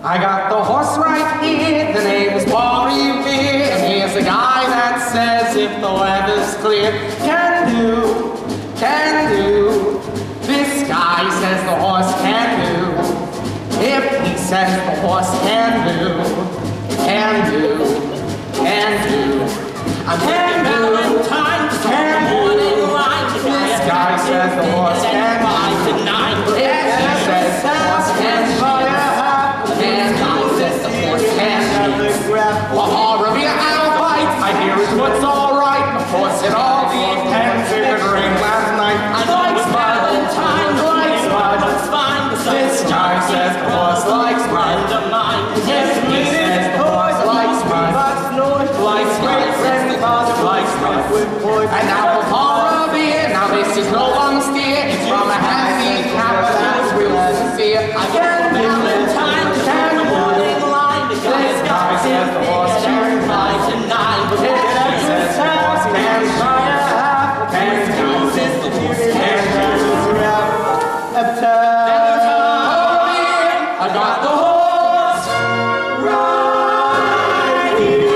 I got the horse right here, the name is Paul Revere, and here's a guy that says if the weather's clear, can do. This guy says the horse can do. If he says the horse can do. I can Valentine's morning light. This guy says the horse can do. If he says the horse can do. Well, Revere, I'll bite. I hear his foot's all right. Of course, it all depends if it rained last night. I like Valentine's, it's fine. This guy says the horse likes mine. Yes, he says the horse likes mine. Likes mine. And now for Paul Revere, now this is no long steer. It's from a handicap, that's real sincere. I can Valentine's, can morning light. This guy says the horse can fly tonight. Yes, he says the horse can fly. I got the horse right here.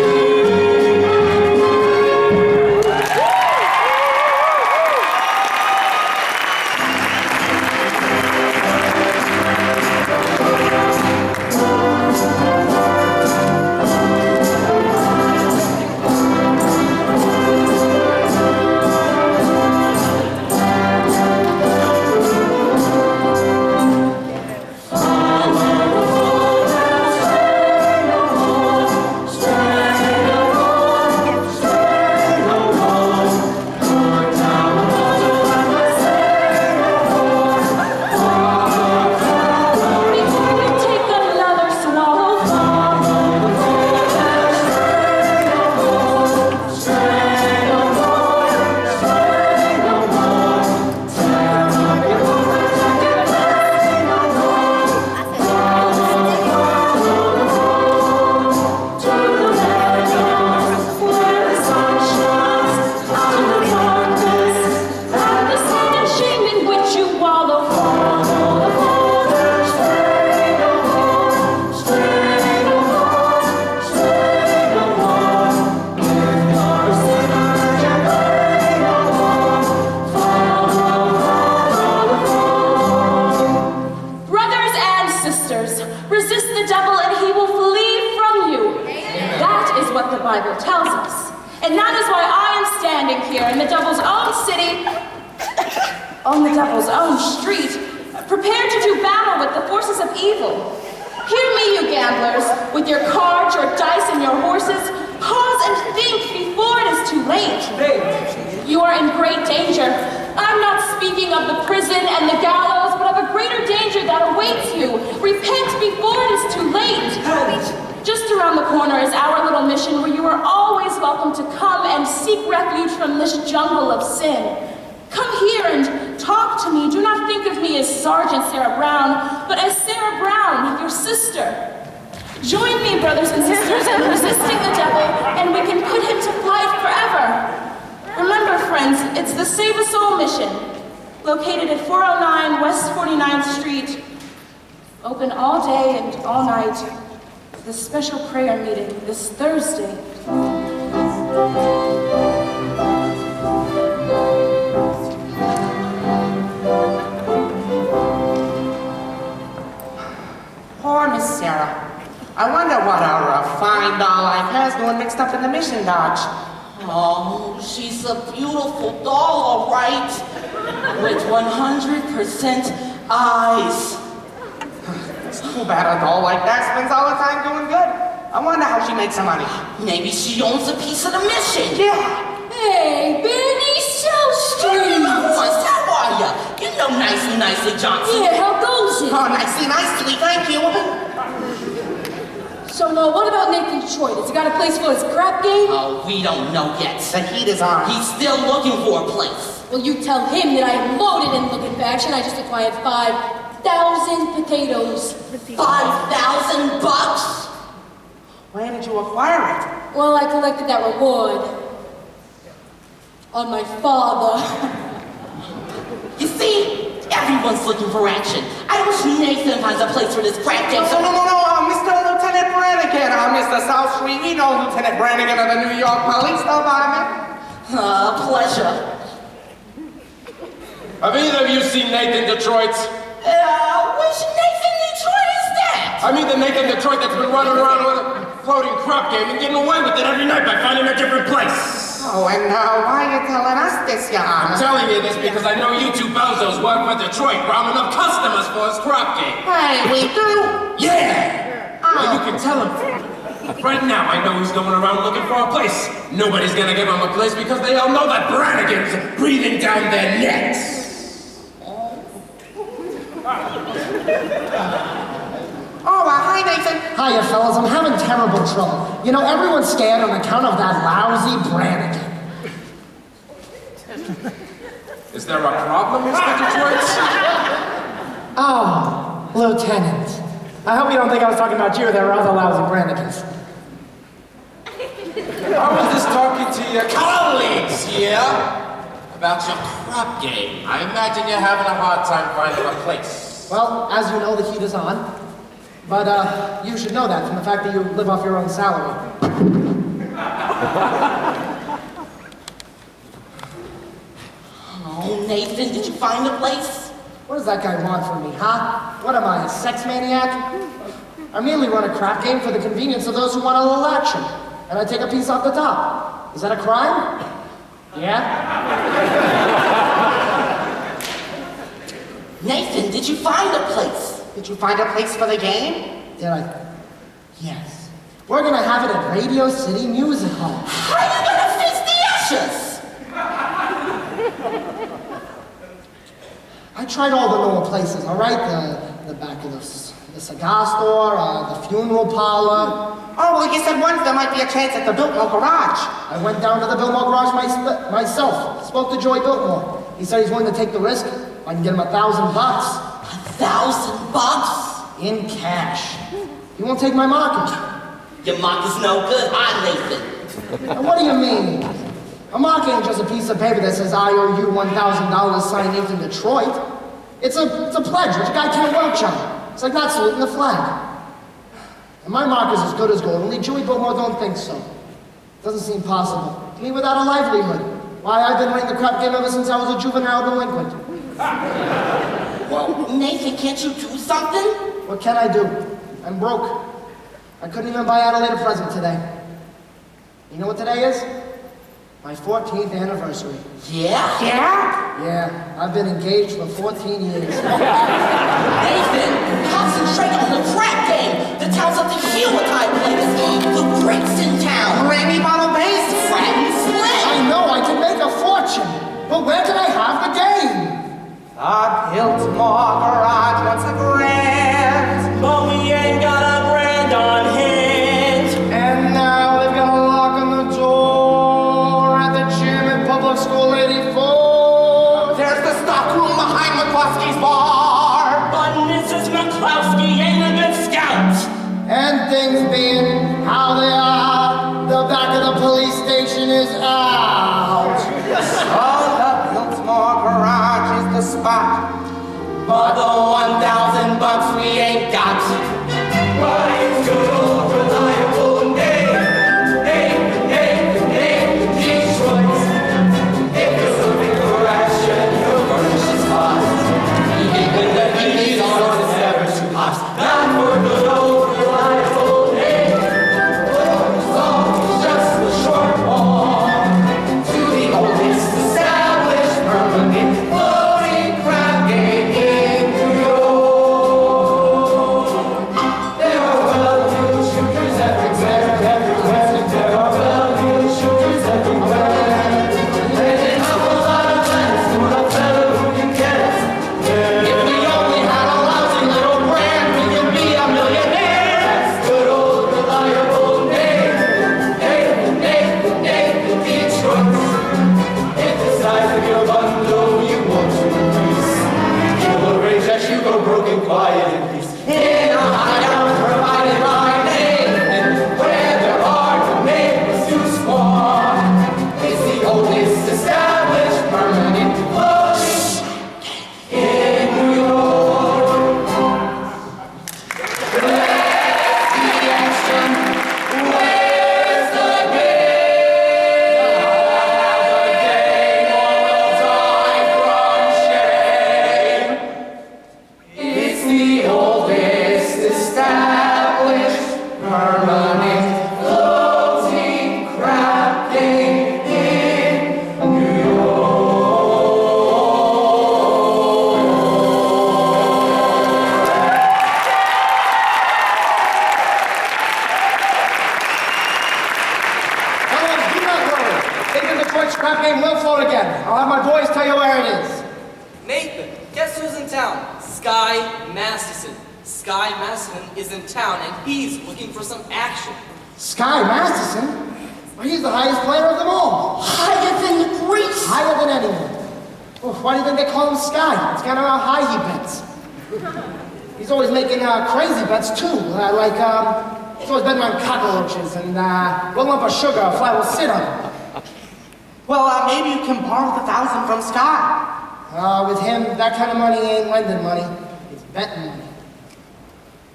On the devil's own street, prepared to do battle with the forces of evil. gamblers, with your cards, your dice, and your horses, pause and think before it is too late. You are in great danger. I'm not speaking of the prison and the gallows, but of a greater danger that awaits you. Repent before it is too late. Just around the corner is our little mission where you are always welcome to come and seek refuge from this jungle of sin. Come here and talk to me. Do not think of me as Sergeant Sarah Brown, but as Sarah Brown, your sister. Join me, brothers and sisters, in resisting the devil, and we can put him to flight forever. Remember, friends, it's the Save a Soul mission, located at 409 West 49th Street, open all day and all night. The special prayer meeting this Thursday. Poor Miss Sarah. I wonder what our fine doll life has doing mixed up in the mission dodge. Oh, she's a beautiful doll, all right. With 100% eyes. It's too bad a doll like that spends all the time doing good. I wonder how she makes her money. Maybe she owns a piece of the mission. Yeah. Hey, Benny Shellstreet! How are ya? You know nicely, Johnson. Yeah, how goes it? Oh, nicely, thank you. So, what about Nathan Detroit? Has he got a place for his crap game? Oh, we don't know yet. The heat is on. He's still looking for a place. Well, you tell him that I am loaded in looking fashion. I just acquired 5,000 potatoes. 5,000 bucks? Where did you acquire it? Well, I collected that reward on my father. You see? Everyone's looking for action. I wish Nathan finds a place for this crap game. No, Mr. Lieutenant Brannigan, Mr. South Street. We know Lieutenant Brannigan of the New York Police Department. Pleasure. Have either of you seen Nathan Detroit? Which Nathan Detroit is that? I mean the Nathan Detroit that's been running around with a floating crap game and getting away with it every night by finding a different place. Oh, and why are you telling us this, Your Honor? I'm telling you this because I know you two bozos work for Detroit, rounding up customers for his crap game. Hey, we do? Yeah! Well, you can tell him. Right now, I know he's going around looking for a place. Nobody's gonna give him a place because they all know that Brannigan's breathing down their necks. Oh, hi, Nathan. Hiya, fellas. I'm having terrible trouble. You know, everyone's scared on account of that lousy Brannigan. Is there a problem, Mr. Detroit? Oh, Lieutenant. I hope you don't think I was talking about you. There are other lousy Brannigans. I was just talking to your colleagues here about your crap game. I imagine you're having a hard time finding a place. Well, as you know, the heat is on. But you should know that from the fact that you live off your own salary. Oh, Nathan, did you find a place? What does that guy want from me, huh? What am I, a sex maniac? I merely run a crap game for the convenience of those who want a little action. And I take a piece off the top. Is that a crime? Yeah? Nathan, did you find a place? Did you find a place for the game? Did I? Yes. We're gonna have it at Radio City Music Hall. How are you gonna fix the ashes? I tried all the normal places, all right? The back of the cigar store, the funeral parlor. Oh, well, you said once there might be a chance at the Biltmore Garage. I went down to the Biltmore Garage myself. Spoke to Joy Biltmore. He said he's willing to take the risk. I can get him $1,000. $1,000? In cash. He won't take my market. Your mark is no good, Nathan. Now, what do you mean? A mark ain't just a piece of paper that says I owe you $1,000 signed Nathan Detroit. It's a pledge which a guy can't work on. It's like not saluting the flag. And my mark is as good as gold, only Joey Biltmore don't think so. Doesn't seem possible. Me without a livelihood. Why, I've been running the crap game ever since I was a juvenile delinquent. Well, Nathan, can't you do something? What can I do? I'm broke. I couldn't even buy Adelaide a present today. You know what today is? My 14th anniversary. Yeah? Yeah, I've been engaged for 14 years. Nathan, concentrate on the crap game. The town's up to Klowski ain't a good scout. And things being how they are, the back of the police station is out. Oh, the Biltmore garage is the spot. But the 1,000 bucks we ain't got. Why, it's good old reliable Detroit. If you're looking for action, you'll furnish a spot. Even the heat on is never too hot. Not for good old reliable but the song is just a short walk to the oldest established permanent floating crab game in New York. There are well-heeled shooters everywhere. There are well-heeled shooters everywhere. And an awful lot of lands for a fellow who can get it. If we only had a lousy little brand, we could be a millionaire. That's good old reliable Nathan Detroit. If the size of your bundle you want to increase, you'll arrange that you go broke and quiet in peace. In a hideout provided by Nathan, where there are no neighbors to squawk, it's the oldest established permanent floating in New York. Where's the action? Where's the game? Have a game or we'll die from shame. It's the oldest established permanent floating crab game in New Fellas, do not worry. Nathan Detroit's crap game will float again. I'll have my boys tell you where it is. Nathan, guess who's in town? Sky Masterson. Sky Masterson is in town and he's looking for some action. Sky Masterson? Well, he's the highest player of them all. Higher than Greece. Higher than anyone. Well, why do you think they call him Sky? It's kind of how high he bets. He's always making crazy bets too. He's always betting on cockroaches and one lump of sugar a fly will sit on. Well, maybe you can borrow the 1,000 from Sky. With him, that kind of money ain't lending money. It's betting money.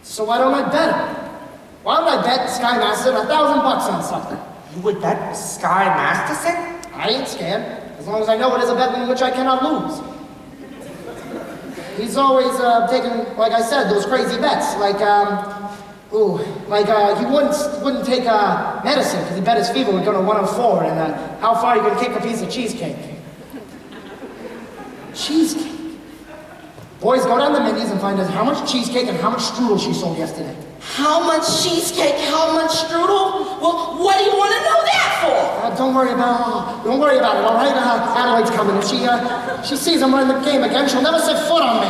So why don't I bet him? Why don't I bet Sky Masterson $1,000 on something? You would bet Sky Masterson? I ain't scared, as long as I know it is a bet in which I cannot lose. He's always taking, like I said, those crazy bets, he wouldn't take medicine because he bet his fever would go to 104, and how far you can kick a piece of cheesecake. Cheesecake? Boys, go down to Mindy's and find out how much cheesecake and how much strudel she sold yesterday. How much cheesecake? How much strudel? Well, what do you want to know that for? Don't worry about it, all right? Adelaide's coming. If she sees him running the game again, she'll never set foot on me.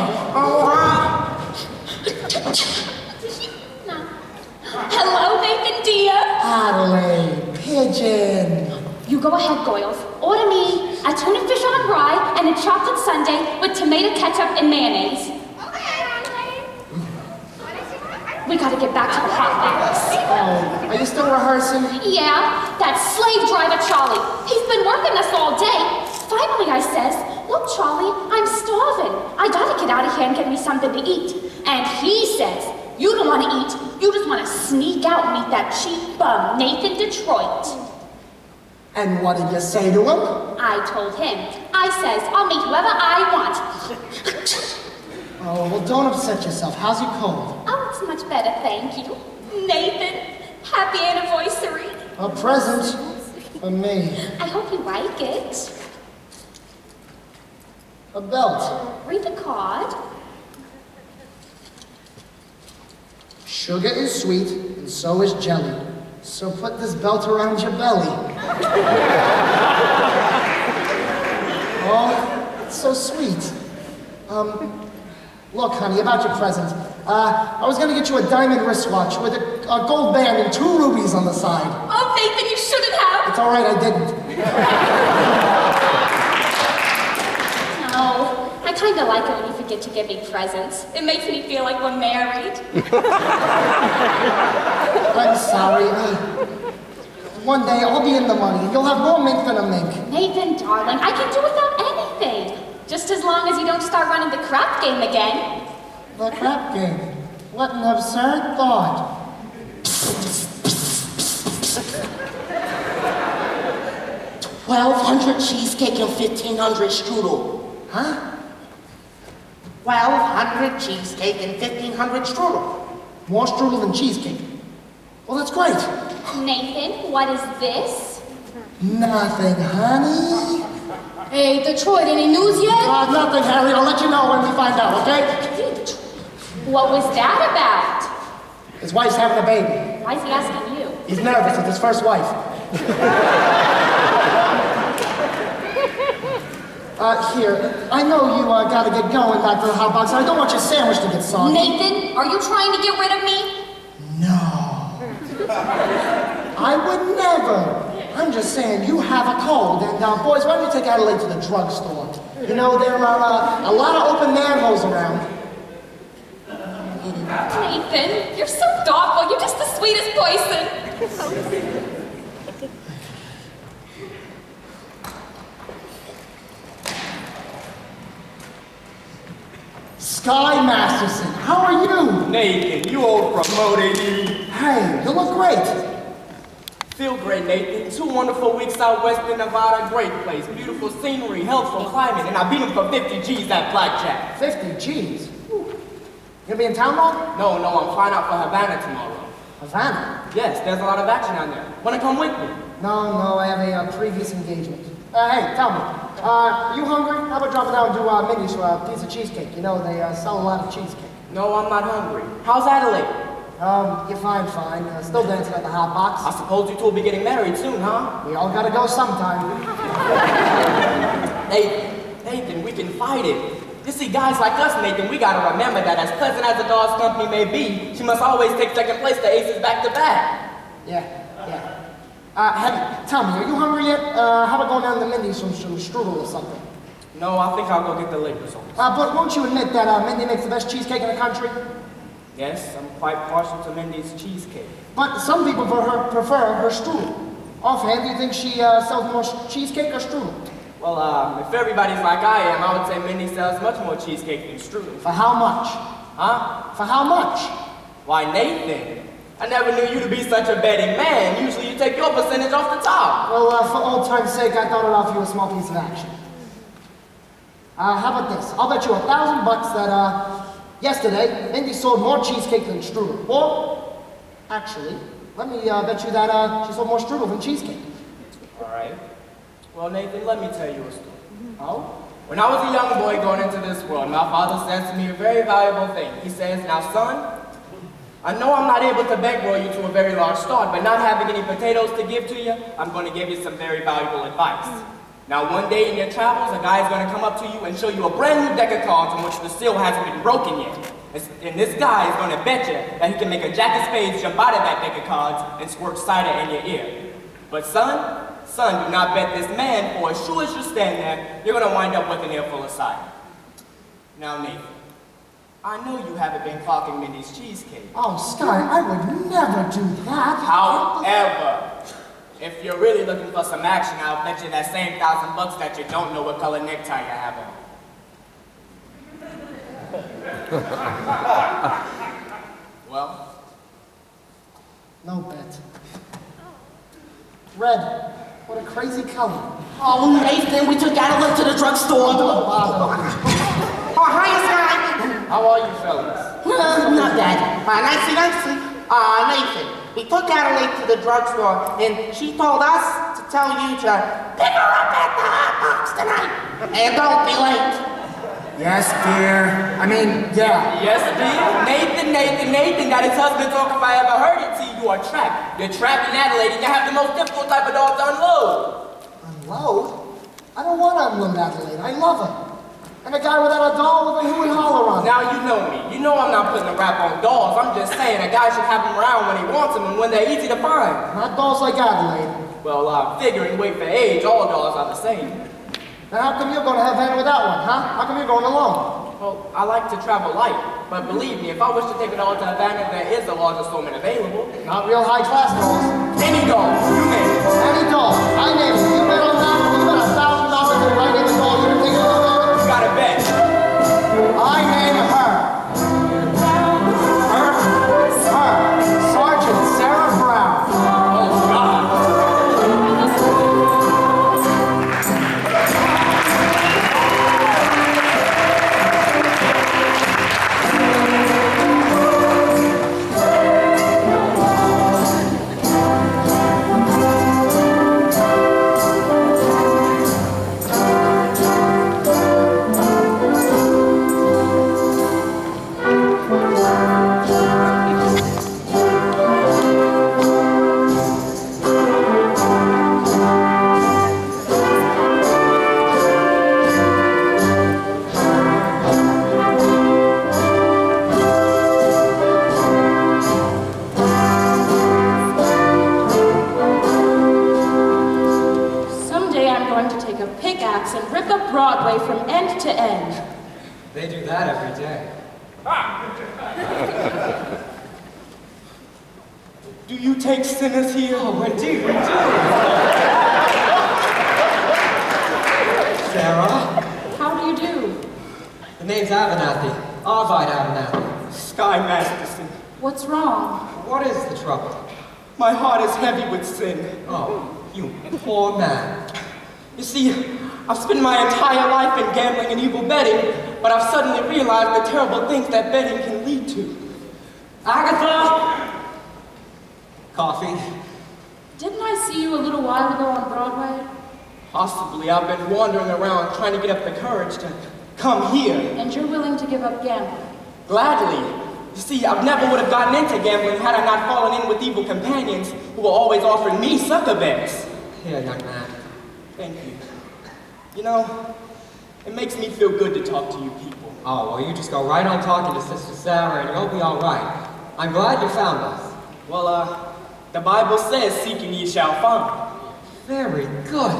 Hello, Nathan dear. Adelaide, pigeon. You go ahead, Goyles. Order me a tuna fish on rye and a chocolate sundae with tomato ketchup and mayonnaise. We gotta get back to the hot things. Oh, are you still rehearsing? Yeah, that slave driver Charlie. He's been working us all day. Finally, I says, look, Charlie, I'm starving. I gotta get out of here and get me something to eat. And he says, you don't want to eat. You just want to sneak out and meet that cheap bum, Nathan Detroit. And what did you say to him? I told him. I says, I'll meet whoever I want. Oh, well, don't upset yourself. How's your cold? Oh, it's much better, thank you. Nathan, happy anniversary. A present for me. I hope you like it. A belt. Read the card. Sugar is sweet, and so is jelly. So put this belt around your belly. Oh, it's so sweet. Look, honey, about your present. I was gonna get you a diamond wristwatch with a gold band and 2 rubies on the side. Oh, Nathan, you shouldn't have. It's all right, I didn't. No, I kinda like it when you forget to give me presents. It makes me feel like we're married. I'm sorry. One day I'll be in the money and you'll have more mink than a mink. Nathan, darling, I can do without anything. Just as long as you don't start running the crap game again. The crap game. What an absurd thought. 1,200 cheesecake and 1,500 strudel. Huh? 1,200 cheesecake and 1,500 strudel. More strudel than cheesecake. Well, that's great. Nathan, what is this? Nothing, honey. Hey, Detroit, any news yet? Nothing, Harry. I'll let you know when we find out, okay? What was that about? His wife's having a baby. Why is he asking you? He's nervous with his first wife. Here, I know you gotta get going back to the hot box, and I don't want your sandwich to get soggy. Nathan, are you trying to get rid of me? No. I would never. I'm just saying, you have a cold, and boys, why don't you take Adelaide to the drugstore? You know, there are a lot of open manholes around. Nathan, you're so thoughtful. You're just the sweetest person. Sky Masterson, how are you? Nathan, you old promoted. Hey, you look great. Feel great, Nathan. 2 wonderful weeks out west in Nevada. Great place. Beautiful scenery, healthful climate, and I beat him for 50 G's at blackjack. 50 G's. You gonna be in town long? No, I'm flying out for Havana tomorrow. Havana? Yes, there's a lot of action down there. Wanna come with me? No, I have a previous engagement. Hey, tell me, are you hungry? How about dropping down to Mindy's for a piece of cheesecake? You know, they sell a lot of cheesecake. No, I'm not hungry. How's Adelaide? You're fine. Still dancing at the hot box. I suppose you two will be getting married soon, huh? We all gotta go sometime. Nathan, we can fight it. You see, guys like us, Nathan, we gotta remember that as pleasant as a dog's company may be, she must always take second place to aces back to back. Yeah. Hetty, tell me, are you hungry yet? How about going down to Mindy's for some strudel or something? No, I think I'll go get the liquor sauce. But won't you admit that Mindy makes the best cheesecake in the country? Yes, I'm quite partial to Mindy's cheesecake. But some people prefer her strudel. Offhand, do you think she sells more cheesecake or strudel? Well, if everybody's like I am, I would say Mindy sells much more cheesecake than strudel. For how much? Huh? For how much? Why, Nathan, I never knew you to be such a betting man. Usually you take your percentage off the top. Well, for old time's sake, I thought I'd offer you a small piece of action. How about this? I'll bet you $1,000 that, yesterday, Mindy sold more cheesecake than strudel. Or, actually, let me bet you that she sold more strudel than cheesecake. All right. Well, Nathan, let me tell you a story. Oh? When I was a young boy going into this world, my father says to me a very valuable thing. He says, now, son, I know I'm not able to bankroll you to a very large start, but not having any potatoes to give to you, I'm going to give you some very valuable advice. Now, one day in your travels, a guy is going to come up to you and show you a brand new deck of cards on which the seal hasn't been broken yet. And this guy is going to bet you that he can make a jack of spades jump out of that deck of cards and squirt cider in your ear. But son, do not bet this man, for as sure as you stand there, you're going to wind up with an ear full of cider. Now, Nathan, I know you haven't been clocking Mindy's cheesecake. Oh, Sky, I would never do that. However, if you're really looking for some action, I'll bet you that same $1,000 that you don't know what color necktie you have on. Well? No bet. Red. What a crazy color. Oh, Nathan, we took Adelaide to the drugstore. Oh, Hi, Sky. How are you fellas? Not bad. Nicey. Nathan, we took Adelaide to the drugstore, and she told us to tell you to pick her up at the hot box tonight. And don't be late. yes, dear. I mean, yeah. Yes, dear. Nathan, that is husband talk if I ever heard it. See, you are trapped. You're trapped in Adelaide, and you have the most difficult type of dog to unload. Unload? I don't want to unload Adelaide. I love her. And a guy without a doll with a hoo and holler on it. Now you know me. You know I'm not putting a rap on dolls. I'm just saying a guy should have them around when he wants them and when they're easy to find. Not dolls like Adelaide. Well, figuring weight for age, all dolls are the same. Then how come you're going to Havana without one, huh? How come you're going alone? Well, I like to travel light, but believe me, if I wish to take it all to Havana, there is a large assortment available. Not real high-class dolls. Any doll, you name it. Any doll. I name it. You bet on that. You bet $1,000 that I name a doll. You can take it all. You got a bet. I name her. Sergeant Sarah Brown. Oh, God. Someday I'm going to take a pickaxe and rip up Broadway from end to end. They do that every day. Do you take sinners here? Oh, indeed, we do. Sarah, How do you do? the name's Abernathy. Arvide Abernathy. Sky Masterson, What's wrong? What is the trouble? my heart is heavy with sin. Oh, you poor man. You see, I've spent my entire life in gambling and evil betting, but I've suddenly realized the terrible things that betting can lead to. Agatha! Coffee. Didn't I see you a little while ago on Broadway? Possibly I've been wandering around trying to get up the courage to come here. And you're willing to give up gambling? Gladly. You see, I never would have gotten into gambling had I not fallen in with evil companions who were always offering me sucker bets. Here, young man. Thank you. You know, it makes me feel good to talk to you people. Oh, well, you just go right on talking to Sister Sarah and you'll be all right. I'm glad you found us. Well, the Bible says, seek and ye shall find. Very good.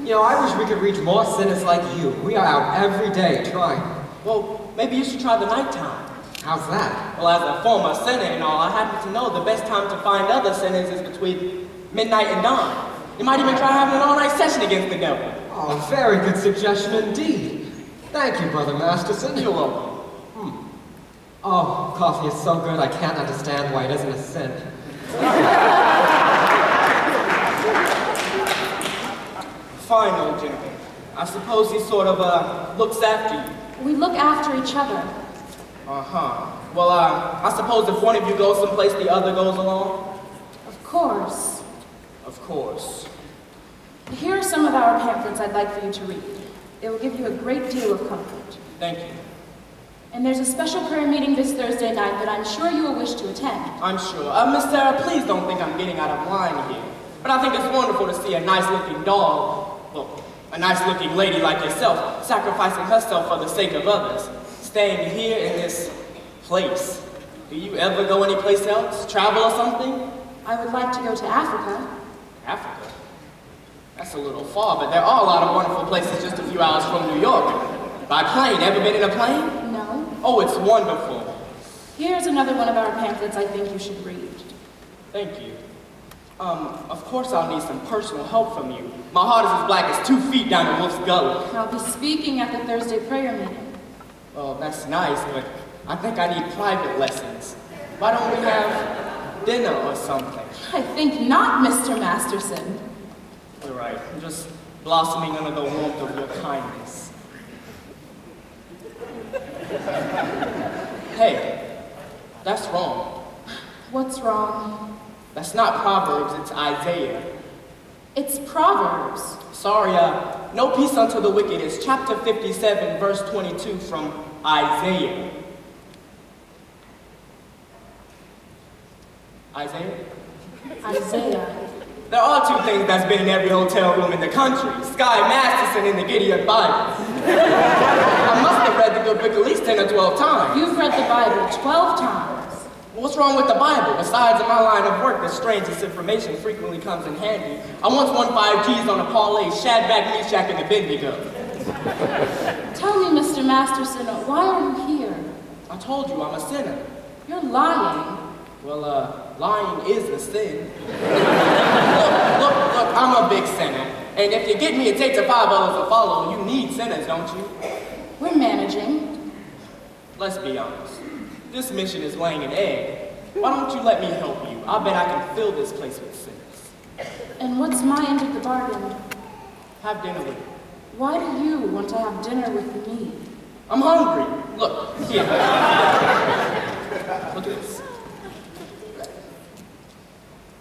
You know, I wish we could reach more sinners like you. We are out every day trying. Well, maybe you should try the nighttime. How's that? Well, as a former sinner and all, I happen to know the best time to find other sinners is between midnight and dawn. You might even try having an all-night session against the devil. Oh, very good suggestion indeed. Thank you, Brother Masterson. You're welcome. Oh, coffee is so good I can't understand why it isn't a sin. Fine, old gentleman. I suppose he sort of, looks after you. We look after each other. Uh-huh. Well, I suppose if one of you goes someplace, the other goes along? Of course. Of course. Here are some of our pamphlets I'd like for you to read. They will give you a great deal of comfort. Thank you. And there's a special prayer meeting this Thursday night that I'm sure you will wish to attend. I'm sure. Miss Sarah, please don't think I'm getting out of line here. But I think it's wonderful to see a nice-looking doll, well, a nice-looking lady like yourself, sacrificing herself for the sake of others, staying here in this place. Do you ever go anyplace else? Travel or something? I would like to go to Africa. Africa? That's a little far, but there are a lot of wonderful places just a few hours from New York. By plane. Ever been in a plane? No. Oh, it's wonderful. Here's another one of our pamphlets I think you should read. Thank you. Of course I'll need some personal help from you. My heart is as black as 2 feet down a wolf's gully. I'll be speaking at the Thursday prayer meeting. Well, that's nice, but I think I need private lessons. Why don't we have dinner or something? I think not, Mr. Masterson. You're right. I'm just blossoming under the warmth of your kindness. Hey, that's wrong. What's wrong? That's not Proverbs, it's Isaiah. It's Proverbs. Sorry, no peace unto the wicked is chapter 57, verse 22 from Isaiah. Isaiah? Isaiah. There are 2 things that's been in every hotel room in the country. Sky Masterson and the Gideon Bible. I must have read the good book at least 10 or 12 times. You've read the Bible 12 times. What's wrong with the Bible? Besides, in my line of work, the strangest information frequently comes in handy. I once won 5 G's on a parlay, Shadrach, Meshach, and Abednego. Tell me, Mr. Masterson, why are you here? I told you I'm a sinner. You're lying. Well, lying is a sin. Look, I'm a big sinner. And if you get me a date to $5 a follow, you need sinners, don't you? We're managing. Let's be honest. This mission is laying an egg. Why don't you let me help you? I bet I can fill this place with sinners. And what's my end of the bargain? Have dinner with me. Why do you want to have dinner with me? I'm hungry. Look, here. Look at this.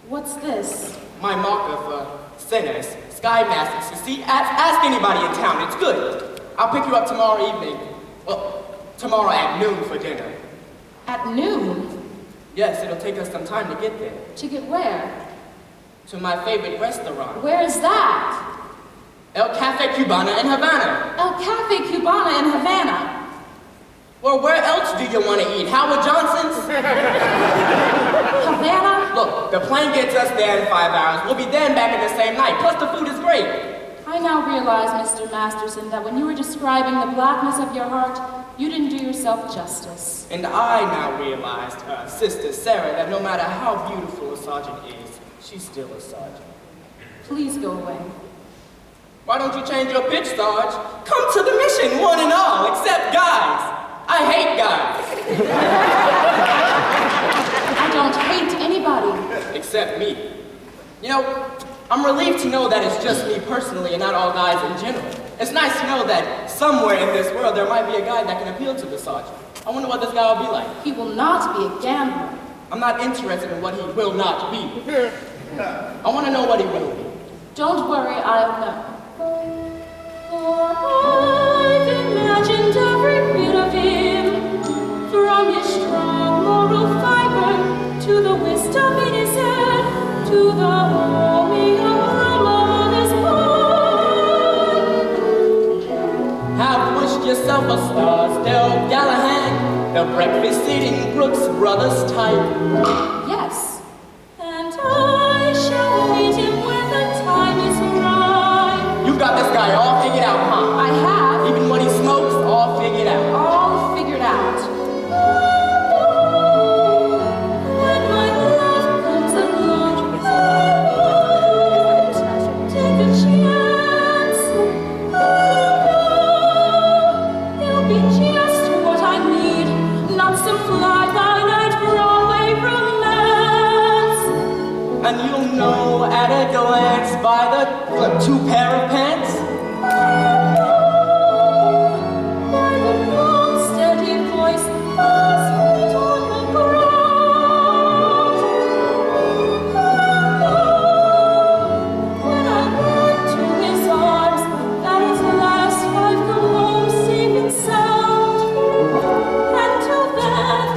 What's this? My marker for sinners, sky masters. You see, ask anybody in town. It's good. I'll pick you up tomorrow evening. Well, tomorrow at noon for dinner. At noon? Yes, it'll take us some time to get there. To get where? To my favorite restaurant. Where is that? El Cafe Cubana in Havana. El Cafe Cubana in Havana. Well, where else do you want to eat? Howard Johnson's? Havana? Look, the plane gets us there in 5 hours. We'll be there and back in the same night. Plus, the food is great. I now realize, Mr. Masterson, that when you were describing the blackness of your heart, you didn't do yourself justice. And I now realized, Sister Sarah, that no matter how beautiful a sergeant is, she's still a sergeant. Please go away. Why don't you change your pitch, Sarge? Come to the mission, one and all, except guys. I hate guys. I don't hate anybody. Except me. You know, I'm relieved to know that it's just me personally and not all guys in general. It's nice to know that somewhere in this world there might be a guy that can appeal to the sergeant. I wonder what this guy will be like. He will not be a gambler. I'm not interested in what he will not be. I want to know what he will be. Don't worry, I'll know. For I've imagined every bit of him, from his strong moral fiber to the wisdom in his head, to the homey aroma of his mind. Have wished yourself a Scarsdale Gallahan, the breakfast-eating Brooks Brothers type. Yes, and I shall meet him when the time is right. You've got this guy all figured out, huh? I have. Even when he smokes, all figured out. All figured out. When my love comes along, I won't take a chance. He'll be just what I need, not some fly-by-night Broadway romance. And you'll know at a glance by the 2 pair of pants. By the long, steady voice, as feet on the ground. When I run to his arms, at his last I've come home safe and sound. Until then,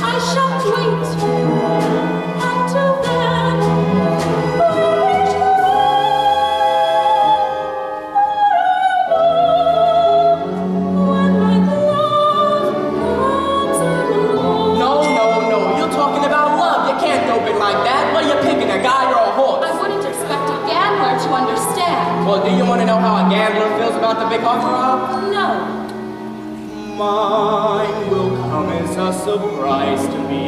I shall wait. Until then, when my love comes along. No, you're talking about love. You can't dope it like that. What are you picking, a guy or a horse? I wouldn't expect a gambler to understand. Well, do you want to know how a gambler feels about the big opera? No. Mine will come as a surprise to me.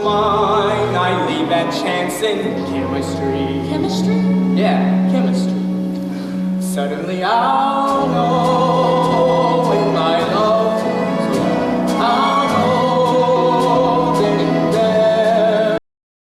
Mine, I leave at chance in chemistry. Chemistry? Yeah, chemistry. Suddenly I'll